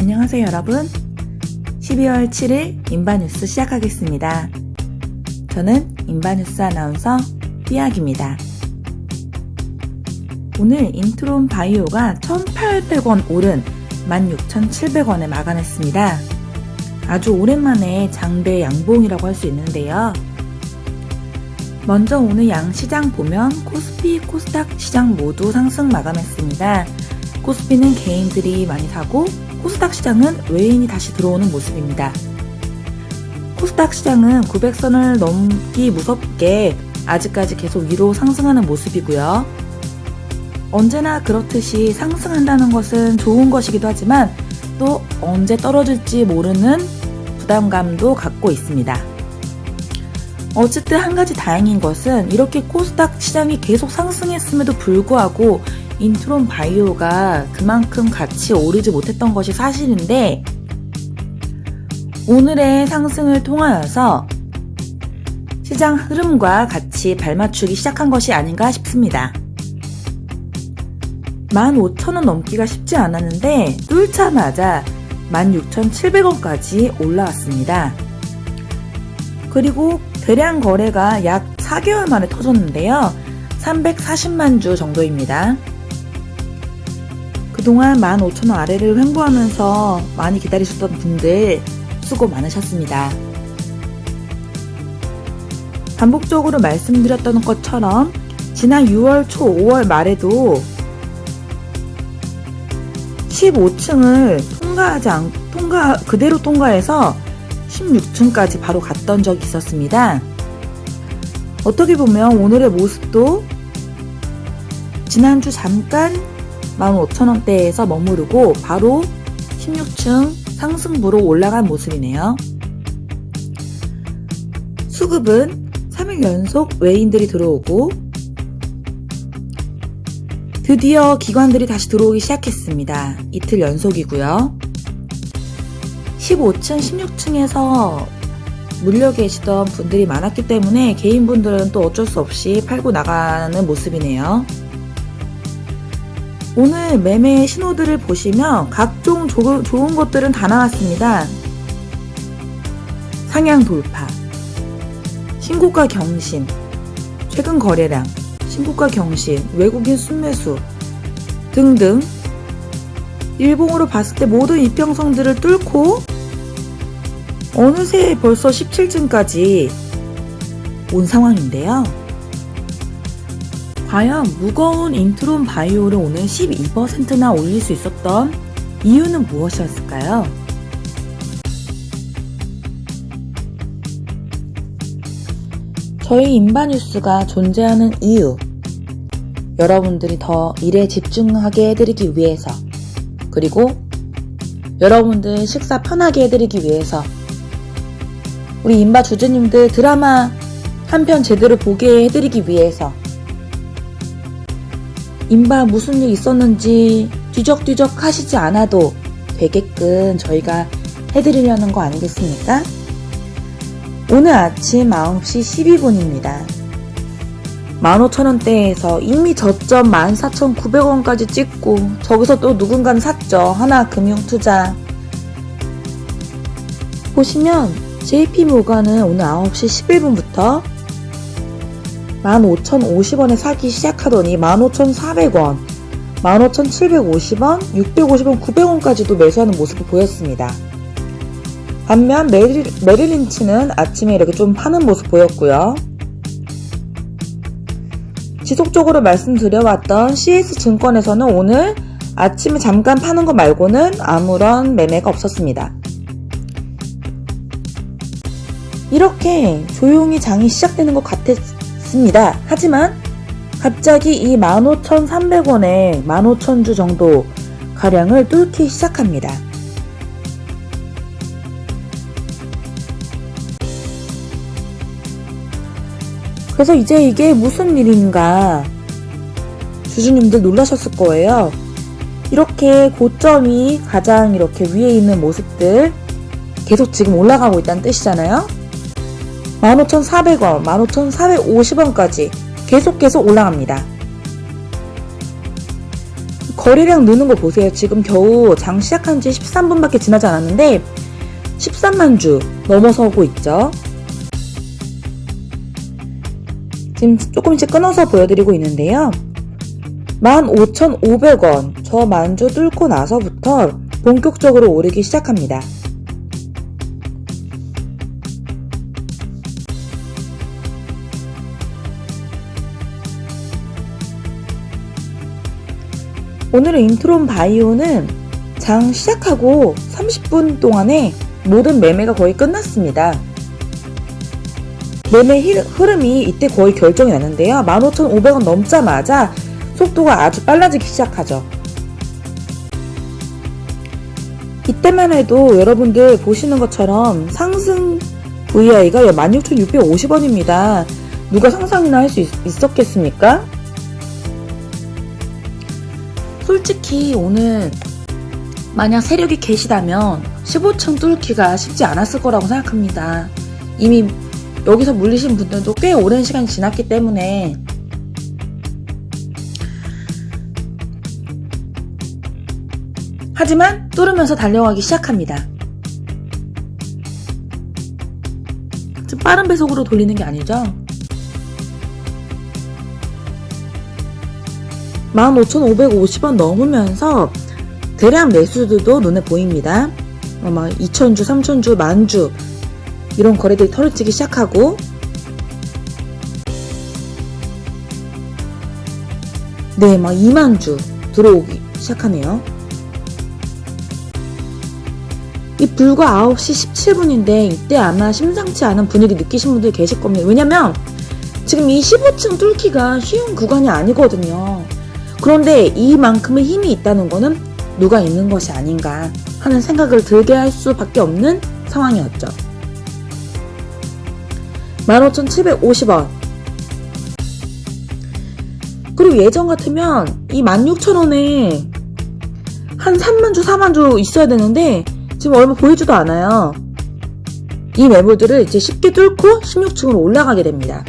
안녕하세요 여러분. 12월 7일 인바뉴스 시작하겠습니다. 저는 인바뉴스 아나운서 삐약입니다. 오늘 인트론 바이오가 1,800원 오른 16,700원에 마감했습니다. 아주 오랜만에 장대 양봉이라고 할 수 있는데요. 먼저 오늘 양시장 보면 코스피, 코스닥 시장 모두 상승 마감했습니다. 코스피는 개인들이 많이 사고 코스닥 시장은 외인이 다시 들어오는 모습입니다. 코스닥 시장은 900선을 넘기 무섭게 아직까지 계속 위로 상승하는 모습이고요. 언제나 그렇듯이 상승한다는 것은 좋은 것이기도 하지만 또 언제 떨어질지 모르는 부담감도 갖고 있습니다. 어쨌든 한 가지 다행인 것은 이렇게 코스닥 시장이 계속 상승했음에도 불구하고 인트론 바이오가 그만큼 같이 오르지 못했던 것이 사실인데 오늘의 상승을 통하여서 시장 흐름과 같이 발맞추기 시작한 것이 아닌가 싶습니다. 15,000원 넘기가 쉽지 않았는데 뚫자마자 16,700원까지 올라왔습니다. 그리고 대량 거래가 약 4개월 만에 터졌는데요. 340만 주 정도입니다. 그동안 15,000원 아래를 횡보하면서 많이 기다리셨던 분들 수고 많으셨습니다. 반복적으로 말씀드렸던 것처럼 지난 6월 초 5월 말에도 15층을 그대로 통과해서 16층까지 바로 갔던 적이 있었습니다. 어떻게 보면 오늘의 모습도 지난주 잠깐 15,000원대에서 머무르고 바로 16층 상승부로 올라간 모습이네요. 수급은 3일 연속 외인들이 들어오고 드디어 기관들이 다시 들어오기 시작했습니다. 이틀 연속이고요. 15층, 16층에서 물려 계시던 분들이 많았기 때문에 개인분들은 또 어쩔 수 없이 팔고 나가는 모습이네요. 오늘 매매 신호들을 보시면 각종 좋은 것들은 다 나왔습니다. 상향 돌파, 신고가 경신, 최근 거래량, 신고가 경신, 외국인 순매수 등등 일봉으로 봤을 때 모든 이평선들을 뚫고 어느새 벌써 17층까지 온 상황인데요. 과연 무거운 인트론 바이오를 오늘 12%나 올릴 수 있었던 이유는 무엇이었을까요? 저희 인바뉴스가 존재하는 이유, 여러분들이 더 일에 집중하게 해드리기 위해서, 그리고 여러분들 식사 편하게 해드리기 위해서, 우리 인바 주주님들 드라마 한 편 제대로 보게 해드리기 위해서, 인바 무슨 일 있었는지 뒤적뒤적 하시지 않아도 되게끔 저희가 해드리려는 거 아니겠습니까? 오늘 아침 9시 12분입니다. 15,000원대에서 이미 저점 14,900원까지 찍고 저기서 또 누군가는 샀죠. 하나금융투자. 보시면 JP모간은 오늘 9시 11분부터 15,050원에 사기 시작하더니 15,400원, 15,750원, 650원, 900원까지도 매수하는 모습을 보였습니다. 반면 메릴린치는 아침에 이렇게 좀 파는 모습 보였고요. 지속적으로 말씀드려왔던 CS증권에서는 오늘 아침에 잠깐 파는 거 말고는 아무런 매매가 없었습니다. 이렇게 조용히 장이 시작되는 것 같았습니다. 하지만 갑자기 이 15,300원에 15,000주 정도 가량을 뚫기 시작합니다. 그래서 이제 이게 무슨 일인가 주주님들 놀라셨을 거예요. 이렇게 고점이 가장 이렇게 위에 있는 모습들 계속 지금 올라가고 있다는 뜻이잖아요. 15,400원, 15,450원까지 계속 올라갑니다. 거래량 느는 거 보세요. 지금 겨우 장 시작한 지 13분밖에 지나지 않았는데 13만 주 넘어서고 있죠. 지금 조금씩 끊어서 보여드리고 있는데요. 15,500원 저 만주 뚫고 나서부터 본격적으로 오르기 시작합니다. 오늘의 인트론 바이오는 장 시작하고 30분 동안에 모든 매매가 거의 끝났습니다. 매매 흐름이 이때 거의 결정이 났는데요. 15,500원 넘자마자 속도가 아주 빨라지기 시작하죠. 이때만 해도 여러분들 보시는 것처럼 상승 VI가 16,650원입니다. 누가 상상이나 할 수 있었겠습니까? 솔직히 오늘 만약 세력이 계시다면 15층 뚫기가 쉽지 않았을 거라고 생각합니다. 이미 여기서 물리신 분들도 꽤 오랜 시간이 지났기 때문에 하지만 뚫으면서 달려가기 시작합니다. 좀 빠른 배속으로 돌리는 게 아니죠. 15,550원 넘으면서 대량 매수들도 눈에 보입니다. 막 2,000주, 3,000주, 만주 이런 거래들이 털어지기 시작하고 네, 막 2만주 들어오기 시작하네요. 이 불과 9시 17분인데 이때 아마 심상치 않은 분위기 느끼신 분들 계실 겁니다. 왜냐면 지금 이 15층 뚫기가 쉬운 구간이 아니거든요. 그런데 이만큼의 힘이 있다는 거는 누가 있는 것이 아닌가 하는 생각을 들게 할 수밖에 없는 상황이었죠. 15,750원. 그리고 예전 같으면 이 16,000원에 한 3만주, 4만주 있어야 되는데 지금 얼마 보이지도 않아요. 이 매물들을 이제 쉽게 뚫고 16층으로 올라가게 됩니다.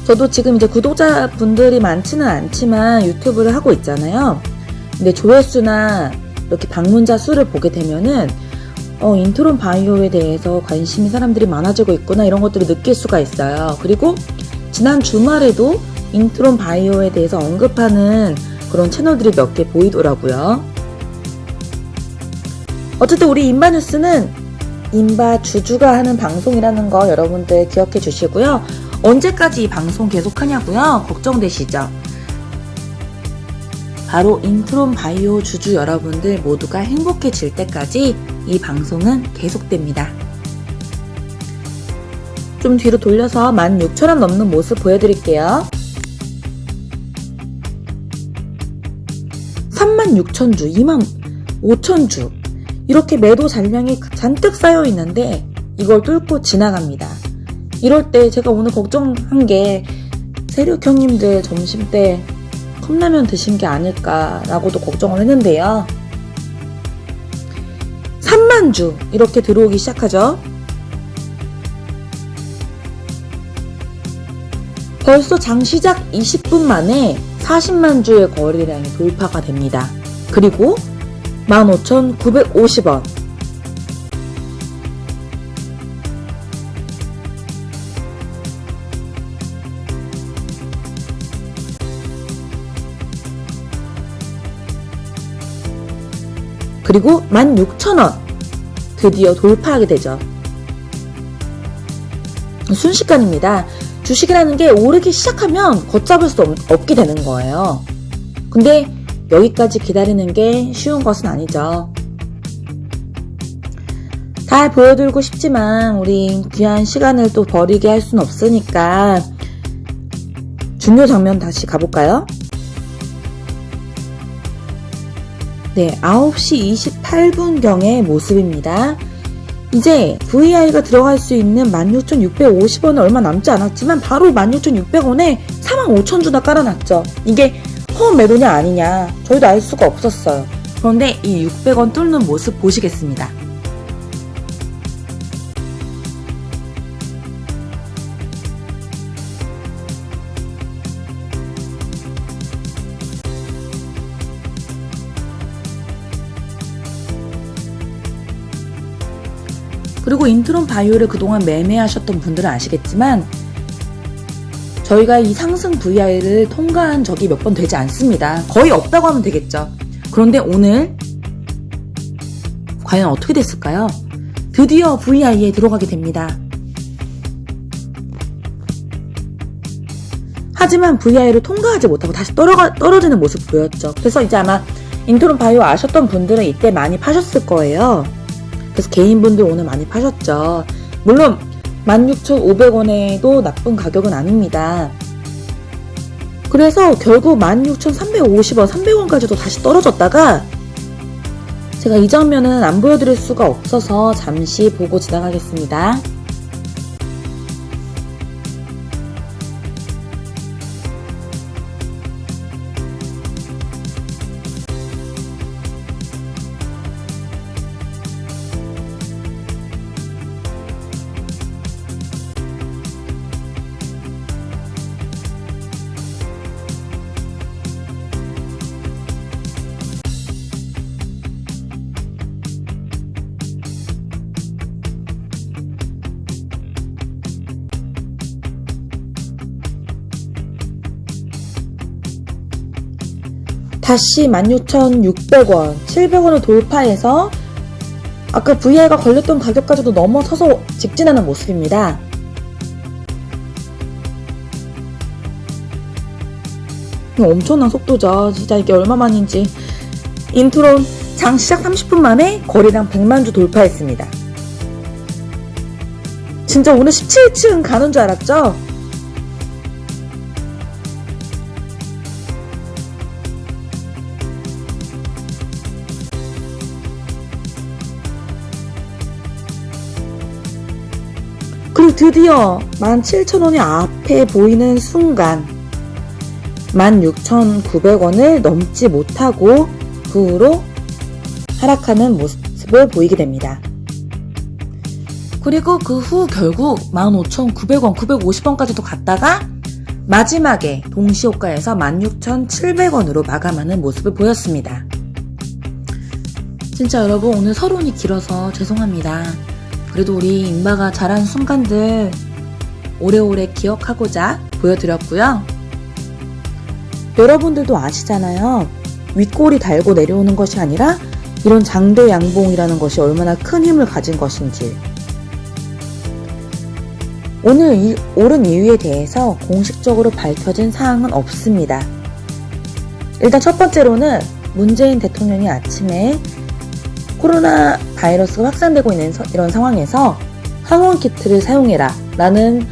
저도 지금 이제 구독자분들이 많지는 않지만 유튜브를 하고 있잖아요. 근데 조회수나 이렇게 방문자 수를 보게 되면은 인트론 바이오에 대해서 관심이 사람들이 많아지고 있구나 이런 것들을 느낄 수가 있어요. 그리고 지난 주말에도 인트론 바이오에 대해서 언급하는 그런 채널들이 몇 개 보이더라고요. 어쨌든 우리 인바뉴스는 인바 주주가 하는 방송이라는 거 여러분들 기억해 주시고요. 언제까지 이 방송 계속하냐고요? 걱정되시죠? 바로 인트론 바이오 주주 여러분들 모두가 행복해질 때까지 이 방송은 계속됩니다. 좀 뒤로 돌려서 16,000원 넘는 모습 보여드릴게요. 36,000주, 25,000주 이렇게 매도 잔량이 잔뜩 쌓여 있는데 이걸 뚫고 지나갑니다. 이럴 때 제가 오늘 걱정한 게 세력 형님들 점심때 컵라면 드신 게 아닐까라고도 걱정을 했는데요. 3만주 이렇게 들어오기 시작하죠. 벌써 장 시작 20분 만에 40만주의 거래량이 돌파가 됩니다. 그리고 15,950원. 그리고 16,000원 드디어 돌파하게 되죠. 순식간입니다. 주식이라는 게 오르기 시작하면 걷잡을 수 없게 되는 거예요. 근데 여기까지 기다리는 게 쉬운 것은 아니죠. 다 보여드리고 싶지만 우리 귀한 시간을 또 버리게 할 수는 없으니까 중요 장면 다시 가볼까요? 네, 9시 28분경의 모습입니다. 이제 VI가 들어갈 수 있는 16,650원은 얼마 남지 않았지만 바로 16,600원에 45,000주나 깔아놨죠. 이게 허 매도냐 아니냐 저희도 알 수가 없었어요. 그런데 이 600원 뚫는 모습 보시겠습니다. 그리고 인트론 바이오를 그동안 매매하셨던 분들은 아시겠지만 저희가 이 상승 VI를 통과한 적이 몇 번 되지 않습니다. 거의 없다고 하면 되겠죠. 그런데 오늘 과연 어떻게 됐을까요? 드디어 VI에 들어가게 됩니다. 하지만 VI를 통과하지 못하고 다시 떨어지는 모습 보였죠. 그래서 이제 아마 인트론 바이오 아셨던 분들은 이때 많이 파셨을 거예요. 그래서 개인분들 오늘 많이 파셨죠. 물론 16,500원에도 나쁜 가격은 아닙니다. 그래서 결국 16,350원, 300원까지도 다시 떨어졌다가 제가 이 장면은 안 보여드릴 수가 없어서 잠시 보고 지나가겠습니다. 다시 16,600원, 700원을 돌파해서 아까 VI가 걸렸던 가격까지도 넘어서서 직진하는 모습입니다. 엄청난 속도죠. 진짜 이게 얼마만인지. 인트론 장 시작 30분 만에 거래량 100만 주 돌파했습니다. 진짜 오늘 17층 가는 줄 알았죠? 그리고 드디어 17,000원이 앞에 보이는 순간 16,900원을 넘지 못하고 그 후로 하락하는 모습을 보이게 됩니다. 그리고 그 후 결국 15,900원, 950원까지도 갔다가 마지막에 동시호가에서 16,700원으로 마감하는 모습을 보였습니다. 진짜 여러분 오늘 서론이 길어서 죄송합니다. 그래도 우리 인바가 잘한 순간들 오래오래 기억하고자 보여드렸고요. 여러분들도 아시잖아요. 윗골이 달고 내려오는 것이 아니라 이런 장대 양봉이라는 것이 얼마나 큰 힘을 가진 것인지. 오늘 오른 이유에 대해서 공식적으로 밝혀진 사항은 없습니다. 일단 첫 번째로는 문재인 대통령이 아침에 코로나 바이러스가 확산되고 있는 이런 상황에서 항원 키트를 사용해라 라는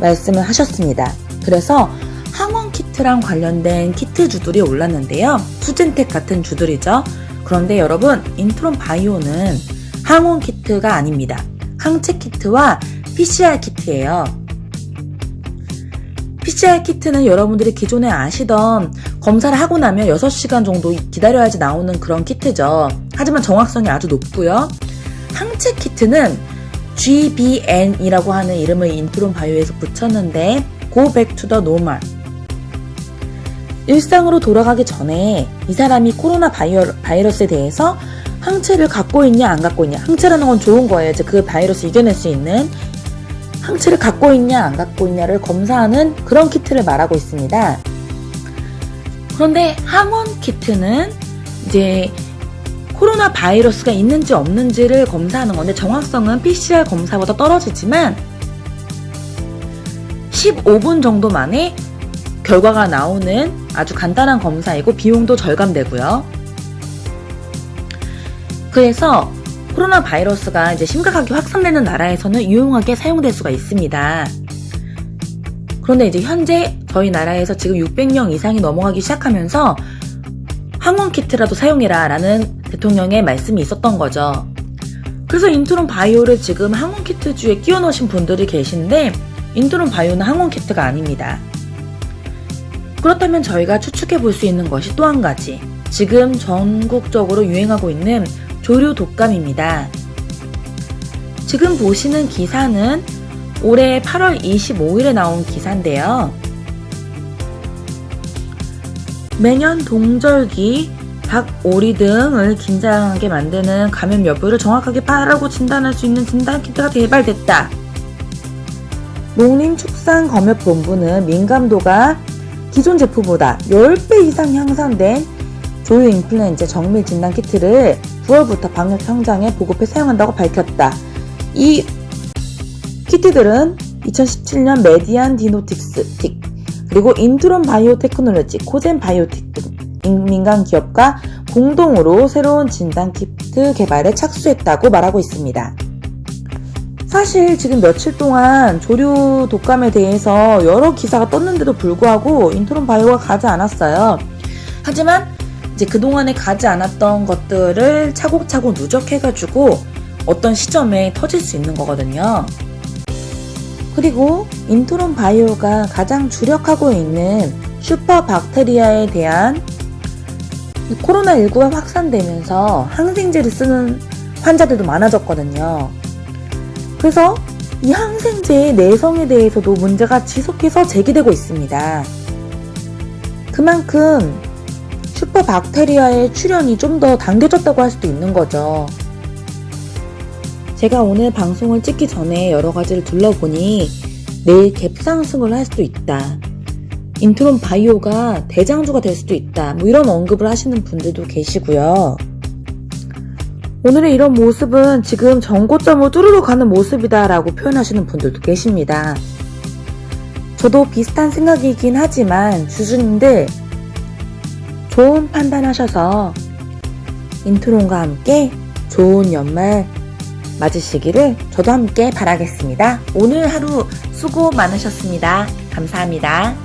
말씀을 하셨습니다. 그래서 항원 키트랑 관련된 키트 주들이 올랐는데요. 수젠텍 같은 주들이죠. 그런데 여러분 인트론 바이오는 항원 키트가 아닙니다. 항체 키트와 PCR 키트예요. PCR 키트는 여러분들이 기존에 아시던 검사를 하고 나면 6시간 정도 기다려야지 나오는 그런 키트죠. 하지만 정확성이 아주 높고요. 항체 키트는 GBN이라고 하는 이름을 인트론 바이오에서 붙였는데 Go back to the normal. 일상으로 돌아가기 전에 이 사람이 코로나 바이러스에 대해서 항체를 갖고 있냐 안 갖고 있냐. 항체라는 건 좋은 거예요. 이제 그 바이러스 이겨낼 수 있는 항체를 갖고 있냐 안 갖고 있냐를 검사하는 그런 키트를 말하고 있습니다. 그런데 항원 키트는 이제 코로나 바이러스가 있는지 없는지를 검사하는 건데 정확성은 PCR 검사보다 떨어지지만 15분 정도 만에 결과가 나오는 아주 간단한 검사이고 비용도 절감되고요. 그래서 코로나 바이러스가 이제 심각하게 확산되는 나라에서는 유용하게 사용될 수가 있습니다. 그런데 이제 현재 저희 나라에서 지금 600명 이상이 넘어가기 시작하면서 항원 키트라도 사용해라 라는 대통령의 말씀이 있었던 거죠. 그래서 인트론 바이오를 지금 항원 키트주에 끼워 넣으신 분들이 계신데 인트론 바이오는 항원 키트가 아닙니다. 그렇다면 저희가 추측해 볼 수 있는 것이 또 한 가지. 지금 전국적으로 유행하고 있는 조류 독감입니다. 지금 보시는 기사는 올해 8월 25일에 나온 기사인데요. 매년 동절기 닭, 오리 등을 긴장하게 만드는 감염 여부를 정확하게 파악하고 진단할 수 있는 진단 키트가 개발됐다. 농림축산검역본부는 민감도가 기존 제품보다 10배 이상 향상된 조류 인플루엔자 정밀 진단 키트를 9월부터 방역 현장에 보급해 사용한다고 밝혔다. 이 키트들은 2017년 메디안 디노틱스 그리고 인트론 바이오테크놀로지, 코젠 바이오틱 등 민간 기업과 공동으로 새로운 진단 키트 개발에 착수했다고 말하고 있습니다. 사실 지금 며칠 동안 조류 독감에 대해서 여러 기사가 떴는데도 불구하고 인트론 바이오가 가지 않았어요. 하지만 이제 그동안에 가지 않았던 것들을 차곡차곡 누적해가지고 어떤 시점에 터질 수 있는 거거든요. 그리고 인트론 바이오가 가장 주력하고 있는 슈퍼박테리아에 대한 코로나19가 확산되면서 항생제를 쓰는 환자들도 많아졌거든요. 그래서 이 항생제의 내성에 대해서도 문제가 지속해서 제기되고 있습니다. 그만큼 슈퍼박테리아의 출현이 좀 더 당겨졌다고 할 수도 있는 거죠. 제가 오늘 방송을 찍기 전에 여러 가지를 둘러보니 내일 갭상승을 할 수도 있다. 인트론 바이오가 대장주가 될 수도 있다. 뭐 이런 언급을 하시는 분들도 계시고요. 오늘의 이런 모습은 지금 전고점을 뚫으러 가는 모습이다 라고 표현하시는 분들도 계십니다. 저도 비슷한 생각이긴 하지만 주주님들 좋은 판단하셔서 인트론과 함께 좋은 연말 맞으시기를 저도 함께 바라겠습니다. 오늘 하루 수고 많으셨습니다. 감사합니다.